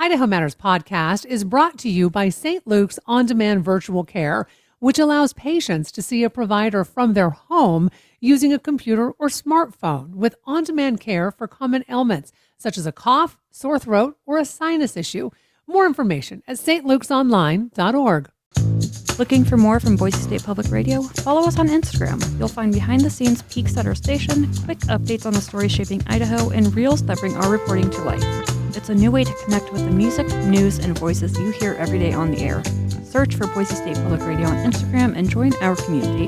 Idaho Matters podcast is brought to you by St. Luke's On-Demand Virtual Care, which allows patients to see a provider from their home using a computer or smartphone with on-demand care for common ailments, such as a cough, sore throat, or a sinus issue. More information at stlukesonline.org. Looking for more from Boise State Public Radio? Follow us on Instagram. You'll find behind-the-scenes peeks at our station, quick updates on the stories shaping Idaho, and reels that bring our reporting to life. It's a new way to connect with the music, news, and voices you hear every day on the air. Search for Boise State Public Radio on Instagram and join our community.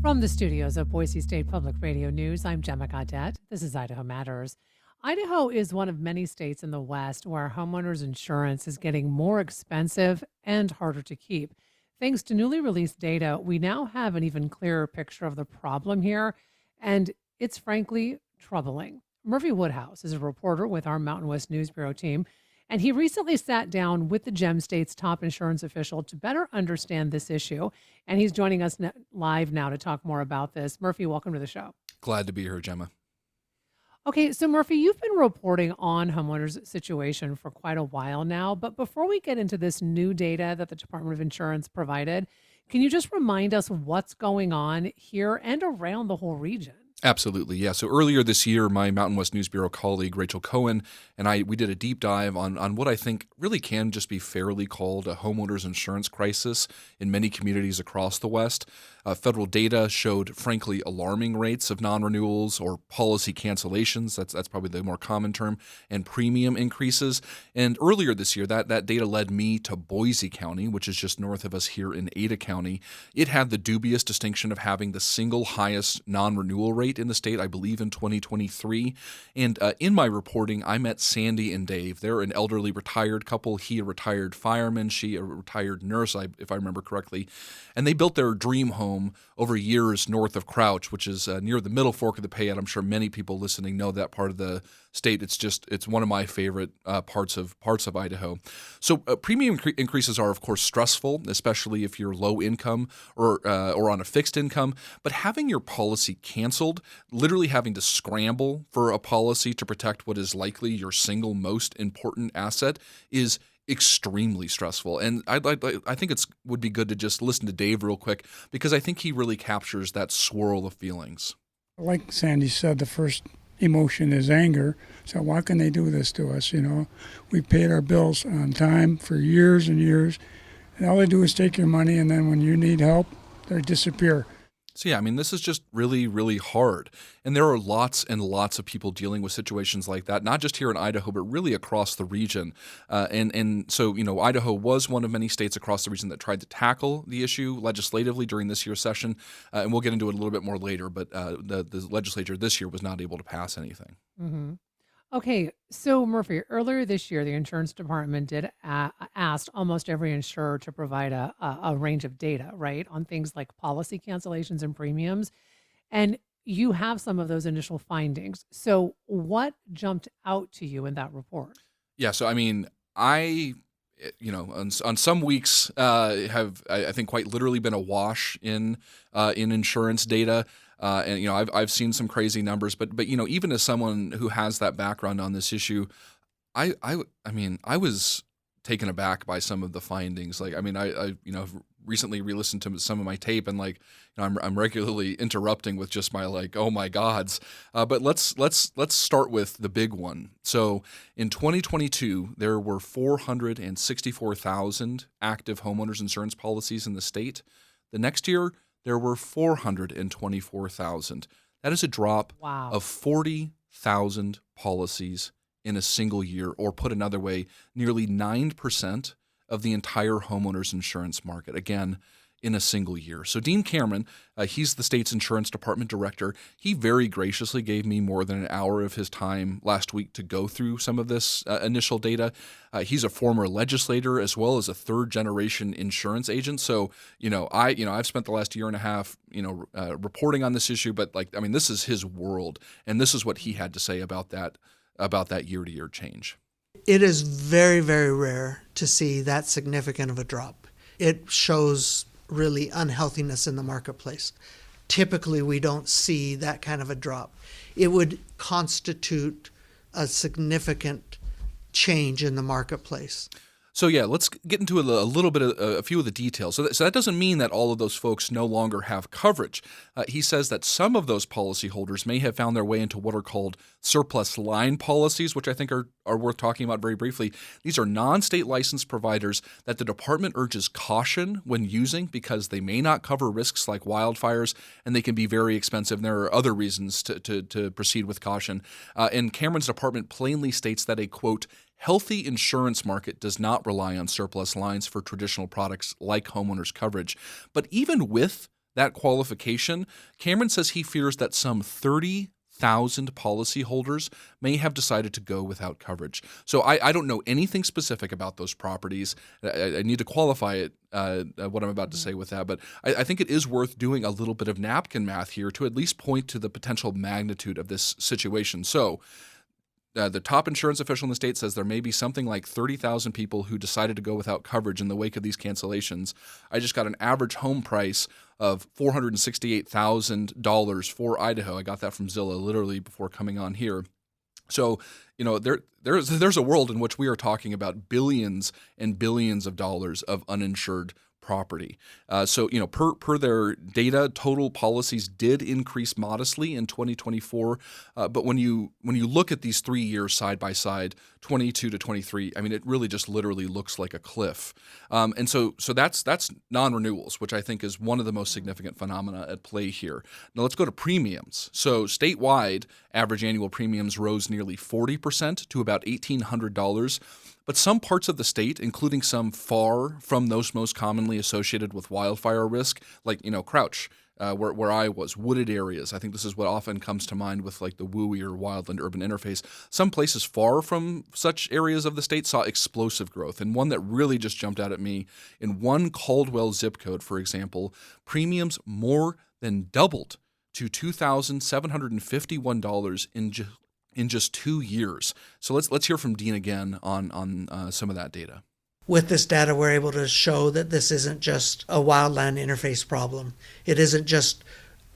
From the studios of Boise State Public Radio News, I'm Gemma Gaudette. This is Idaho Matters. Idaho is one of many states in the West where homeowners insurance is getting more expensive and harder to keep. Thanks to newly released data, we now have an even clearer picture of the problem here, and it's frankly troubling. Murphy Woodhouse is a reporter with our Mountain West News Bureau team, and he recently sat down with the Gem State's top insurance official to better understand this issue, and he's joining us live now to talk more about this. Murphy, welcome to the show. Glad to be here, Gemma. Okay, so Murphy, you've been reporting on homeowners' situation for quite a while now, but before we get into this new data that the Department of Insurance provided, can you just remind us what's going on here and around the whole region? Absolutely, yeah. So earlier this year, my Mountain West News Bureau colleague, Rachel Cohen, and we did a deep dive on what I think really can just be fairly called a homeowners insurance crisis in many communities across the West. Federal data showed, frankly, alarming rates of non-renewals or policy cancellations. That's probably the more common term, and premium increases. And earlier this year, that data led me to Boise County, which is just north of us here in Ada County. It had the dubious distinction of having the single highest non-renewal rate in the state, I believe, in 2023. And in my reporting, I met Sandy and Dave. They're an elderly retired couple. He a retired fireman, she a retired nurse, if I remember correctly. And they built their dream home over years north of Crouch, which is near the Middle Fork of the Payette. I'm sure many people listening know that part of the state. It's one of my favorite parts of Idaho. So premium increases are, of course, stressful, especially if you're low income or on a fixed income. But having your policy canceled, literally having to scramble for a policy to protect what is likely your single most important asset, is extremely stressful. And I think would be good to just listen to Dave real quick, because I think he really captures that swirl of feelings. Like Sandy said, the first emotion is anger. So why can they do this to us? We paid our bills on time for years and years, and all they do is take your money, and then when you need help, they disappear. So yeah, I mean, this is just really, really hard. And there are lots and lots of people dealing with situations like that, not just here in Idaho, but really across the region. And so, Idaho was one of many states across the region that tried to tackle the issue legislatively during this year's session. And we'll get into it a little bit more later, but the legislature this year was not able to pass anything. Mm-hmm. Okay, so Murphy, earlier this year, the insurance department did asked almost every insurer to provide a range of data, right, on things like policy cancellations and premiums. And you have some of those initial findings. So what jumped out to you in that report? Yeah, so I mean, on some weeks have, I think, quite literally been awash in insurance data. And I've seen some crazy numbers, but even as someone who has that background on this issue, I was taken aback by some of the findings. Like, I mean, I've recently re-listened to some of my tape, and I'm regularly interrupting with just my oh my gods. But let's start with the big one. So in 2022, there were 464,000 active homeowners insurance policies in the state. The next year, there were 424,000. That is a drop of 40,000 policies in a single year, or put another way, nearly 9% of the entire homeowners insurance market. Again, in a single year. So Dean Cameron, he's the state's insurance department director. He very graciously gave me more than an hour of his time last week to go through some of this initial data. He's a former legislator as well as a third-generation insurance agent. So, I've spent the last year and a half, reporting on this issue. But this is his world, and this is what he had to say about that year-to-year change. It is very, very rare to see that significant of a drop. It shows really unhealthiness in the marketplace. Typically, we don't see that kind of a drop. it would constitute a significant change in the marketplace. So yeah, let's get into a little bit of a few of the details. So that doesn't mean that all of those folks no longer have coverage. He says that some of those policyholders may have found their way into what are called surplus line policies, which I think are worth talking about very briefly. These are non-state licensed providers that the department urges caution when using because they may not cover risks like wildfires, and they can be very expensive. And there are other reasons to proceed with caution. And Cameron's department plainly states that a, quote, healthy insurance market does not rely on surplus lines for traditional products like homeowners coverage. But even with that qualification, Cameron says he fears that some 30,000 policyholders may have decided to go without coverage. So I don't know anything specific about those properties. I need to qualify it, what I'm about to say with that. But I think it is worth doing a little bit of napkin math here to at least point to the potential magnitude of this situation. So the top insurance official in the state says there may be something like 30,000 people who decided to go without coverage in the wake of these cancellations. I just got an average home price of $468,000 for Idaho. I got that from Zillow literally before coming on here. So, there's a world in which we are talking about billions and billions of dollars of uninsured property. Per their data, total policies did increase modestly in 2024. But when you look at these 3 years side by side, 22 to 23, I mean, it really just literally looks like a cliff. And so that's non-renewals, which I think is one of the most significant phenomena at play here. Now let's go to premiums. So statewide, average annual premiums rose nearly 40% to about $1,800. But some parts of the state, including some far from those most commonly associated with wildfire risk, like, Crouch, where I was, wooded areas. I think this is what often comes to mind with like the WUI or wildland urban interface. Some places far from such areas of the state saw explosive growth. And one that really just jumped out at me, in one Caldwell zip code, for example, premiums more than doubled to $2,751 in just 2 years. So let's hear from Dean again on some of that data. With this data, we're able to show that this isn't just a wildland interface problem. It isn't just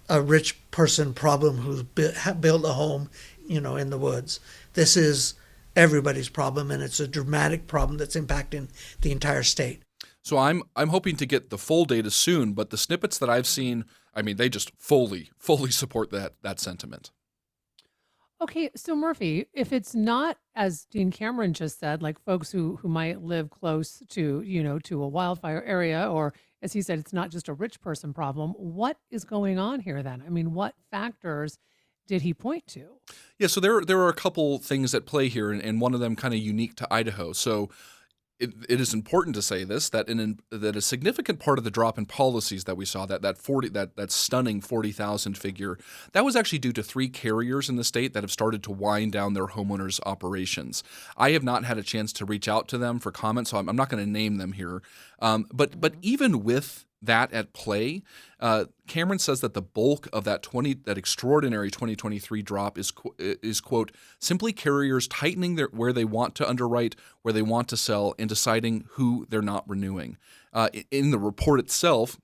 a rich person problem who built a home, in the woods. This is everybody's problem, and it's a dramatic problem that's impacting the entire state. So I'm hoping to get the full data soon, but the snippets that I've seen, I mean, they just fully support that sentiment. Okay, so Murphy, if it's not, as Dean Cameron just said, like folks who might live close to, to a wildfire area, or as he said, it's not just a rich person problem, what is going on here then? I mean, what factors did he point to? Yeah, so there are a couple things at play here, and one of them kind of unique to Idaho. So it is important to say this, that that a significant part of the drop in policies that we saw, that stunning 40,000 figure, that was actually due to 3 carriers in the state that have started to wind down their homeowners operations. I have not had a chance to reach out to them for comment, so I'm not going to name them here. But even with that at play, Cameron says that the bulk of that extraordinary 2023 drop is quote, simply carriers tightening where they want to underwrite, where they want to sell, and deciding who they're not renewing. In the report itself,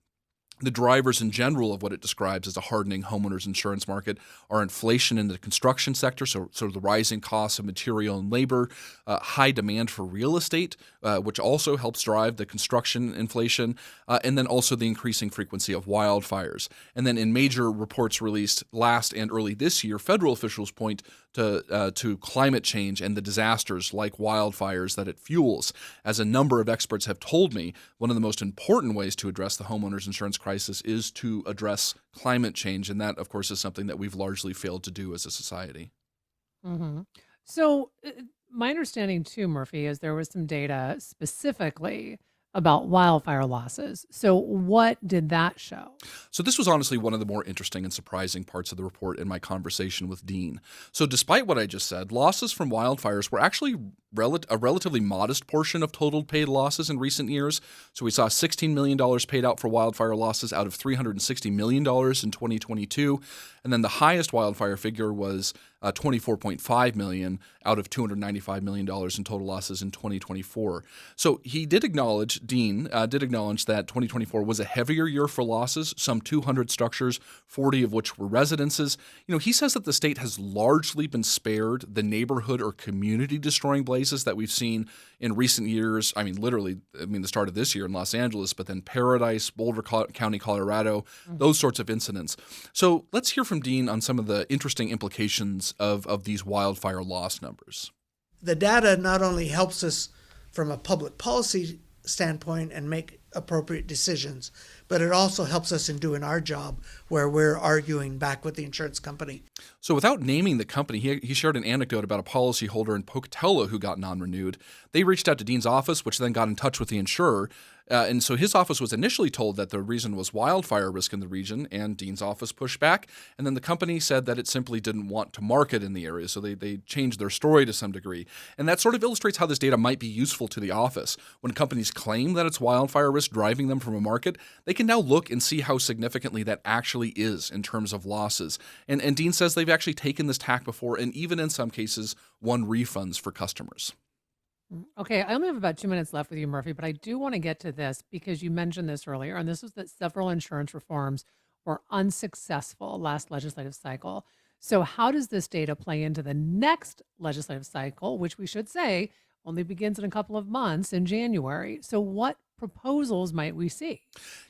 the drivers in general of what it describes as a hardening homeowners insurance market are inflation in the construction sector, so the rising costs of material and labor, high demand for real estate, which also helps drive the construction inflation, and then also the increasing frequency of wildfires. And then in major reports released last and early this year, federal officials point to climate change and the disasters like wildfires that it fuels. As a number of experts have told me, one of the most important ways to address the homeowners insurance crisis is to address climate change, and that, of course, is something that we've largely failed to do as a society. Mm-hmm. So my understanding too, Murphy, is there was some data specifically about wildfire losses. So what did that show? So this was honestly one of the more interesting and surprising parts of the report in my conversation with Dean. So despite what I just said, losses from wildfires were actually a relatively modest portion of total paid losses in recent years. So we saw $16 million paid out for wildfire losses out of $360 million in 2022. And then the highest wildfire figure was $24.5 million out of $295 million in total losses in 2024. So he did acknowledge, Dean did acknowledge that 2024 was a heavier year for losses, some 200 structures, 40 of which were residences. He says that the state has largely been spared the neighborhood or community destroying blazes that we've seen in recent years. The start of this year in Los Angeles, but then Paradise, Boulder County, Colorado, those sorts of incidents. So let's hear from Dean on some of the interesting implications of these wildfire loss numbers. The data not only helps us from a public policy standpoint and make appropriate decisions, but it also helps us in doing our job where we're arguing back with the insurance company. So without naming the company, he shared an anecdote about a policyholder in Pocatello who got non-renewed. They reached out to Dean's office, which then got in touch with the insurer. And so his office was initially told that the reason was wildfire risk in the region, and Dean's office pushed back. And then the company said that it simply didn't want to market in the area, so they changed their story to some degree. And that sort of illustrates how this data might be useful to the office. When companies claim that it's wildfire risk driving them from a market, they can now look and see how significantly that actually is in terms of losses. And Dean says they've actually taken this tack before, and even in some cases, won refunds for customers. Okay, I only have about 2 minutes left with you, Murphy, but I do want to get to this because you mentioned this earlier, and this was that several insurance reforms were unsuccessful last legislative cycle. So how does this data play into the next legislative cycle, which we should say only begins in a couple of months in January? So what proposals might we see?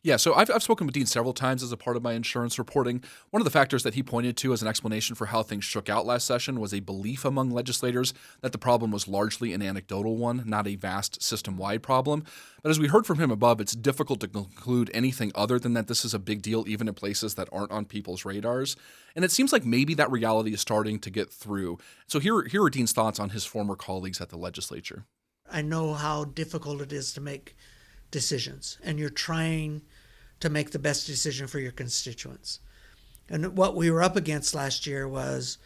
Yeah, so I've spoken with Dean several times as a part of my insurance reporting. One of the factors that he pointed to as an explanation for how things shook out last session was a belief among legislators that the problem was largely an anecdotal one, not a vast system-wide problem. But as we heard from him above, it's difficult to conclude anything other than that this is a big deal even in places that aren't on people's radars. And it seems like maybe that reality is starting to get through. So here are Dean's thoughts on his former colleagues at the legislature. I know how difficult it is to make decisions, and you're trying to make the best decision for your constituents. And what we were up against last year was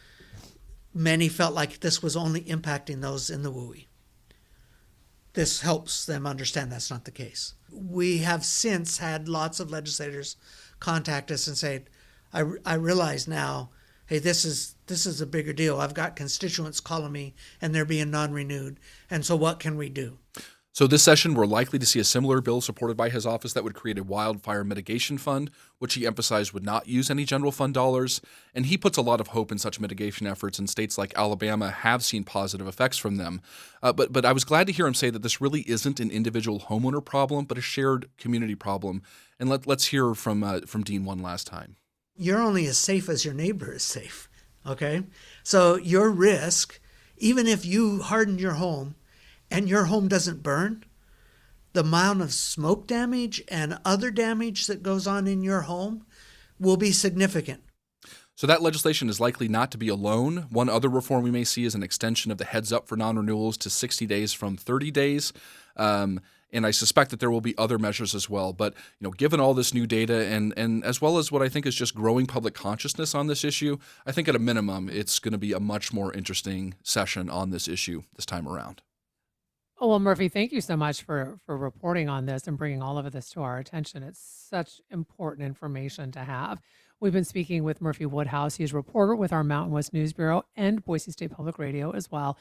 many felt like this was only impacting those in the WUI. This helps them understand that's not the case. We have since had lots of legislators contact us and say, I realize now, hey, this is a bigger deal. I've got constituents calling me and they're being non-renewed. And so what can we do? So this session, we're likely to see a similar bill supported by his office that would create a wildfire mitigation fund, which he emphasized would not use any general fund dollars. And he puts a lot of hope in such mitigation efforts, and states like Alabama have seen positive effects from them. But I was glad to hear him say that this really isn't an individual homeowner problem, but a shared community problem. And let's hear from Dean one last time. You're only as safe as your neighbor is safe, okay? So your risk, even if you harden your home, and your home doesn't burn, the amount of smoke damage and other damage that goes on in your home will be significant. So that legislation is likely not to be alone. One other reform we may see is an extension of the heads up for non-renewals to 60 days from 30 days. And I suspect that there will be other measures as well. But given all this new data and as well as what I think is just growing public consciousness on this issue, I think at a minimum it's going to be a much more interesting session on this issue this time around. Oh, well, Murphy, thank you so much for reporting on this and bringing all of this to our attention. It's such important information to have. We've been speaking with Murphy Woodhouse. He's a reporter with our Mountain West News Bureau and Boise State Public Radio as well.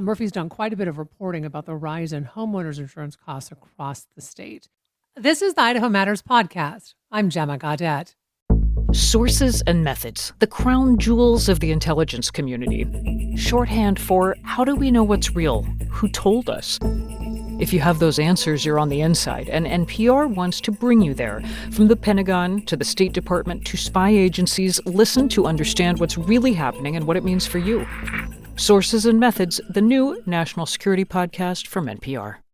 Murphy's done quite a bit of reporting about the rise in homeowners insurance costs across the state. This is the Idaho Matters podcast. I'm Gemma Gaudet. Sources and methods, the crown jewels of the intelligence community. Shorthand for how do we know what's real? Who told us? If you have those answers, you're on the inside, and NPR wants to bring you there. From the Pentagon to the State Department to spy agencies, listen to understand what's really happening and what it means for you. Sources and Methods, the new national security podcast from NPR.